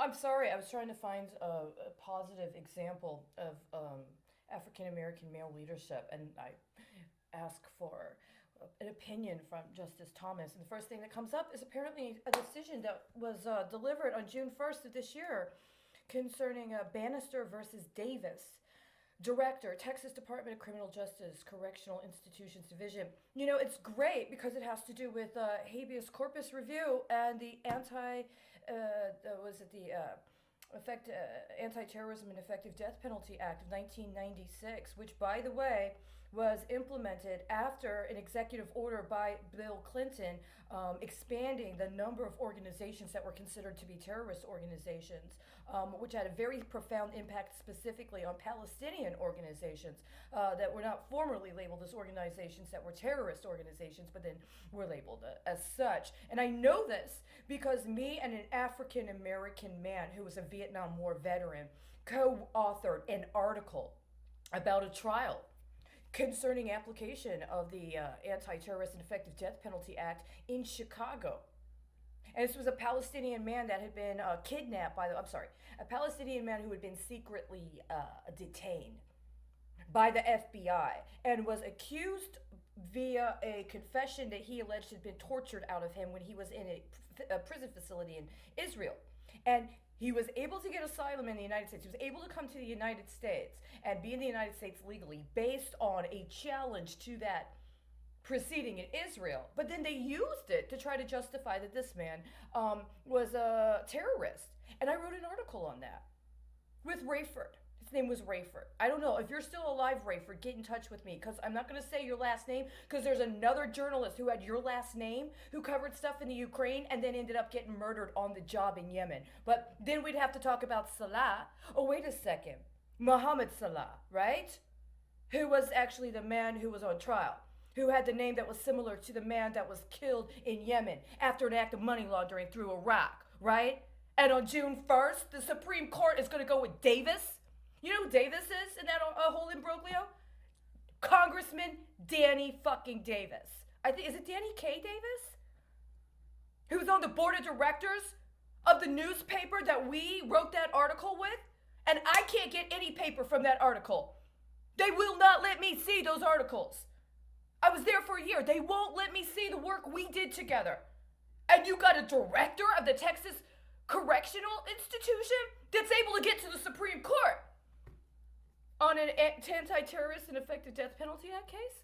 I'm sorry, I was trying to find a positive example of African American male leadership, and I ask for an opinion from Justice Thomas. And the first thing that comes up is apparently a decision that was delivered on June 1st of this year concerning Bannister versus Davis. Director, Texas Department of Criminal Justice, Correctional Institutions Division. You know, it's great because it has to do with habeas corpus review and the was it the Anti-Terrorism and Effective Death Penalty Act of 1996, which, by the way, was implemented after an executive order by Bill Clinton expanding the number of organizations that were considered to be terrorist organizations, which had a very profound impact specifically on Palestinian organizations that were not formerly labeled as organizations that were terrorist organizations, but then were labeled as such. And I know this because me and an African American man who was a Vietnam War veteran co-authored an article about a trial concerning application of the Anti-Terrorist and Effective Death Penalty Act in Chicago. And this was a Palestinian man that had been kidnapped by a Palestinian man who had been secretly detained by the FBI and was accused via a confession that he alleged had been tortured out of him when he was in a prison facility in Israel. And he was able to get asylum in the United States. He was able to come to the United States and be in the United States legally based on a challenge to that proceeding in Israel. But then they used it to try to justify that this man was a terrorist. And I wrote an article on that with Rayford. His name was Rayford. I don't know. If you're still alive, Rayford, get in touch with me because I'm not going to say your last name because there's another journalist who had your last name who covered stuff in the Ukraine and then ended up getting murdered on the job in Yemen. But then we'd have to talk about Salah. Oh, wait a second. Mohammed Salah, right? Who was actually the man who was on trial, who had the name that was similar to the man that was killed in Yemen after an act of money laundering through Iraq, right? And on June 1st, the Supreme Court is going to go with Davis. You know who Davis is in that whole imbroglio? Congressman Danny fucking Davis. I think, is it Danny K. Davis? Who's on the board of directors of the newspaper that we wrote that article with? And I can't get any paper from that article. They will not let me see those articles. I was there for a year. They won't let me see the work we did together. And you got a director of the Texas Correctional Institution that's able to get to the Supreme Court on an anti-terrorist and effective death penalty act case?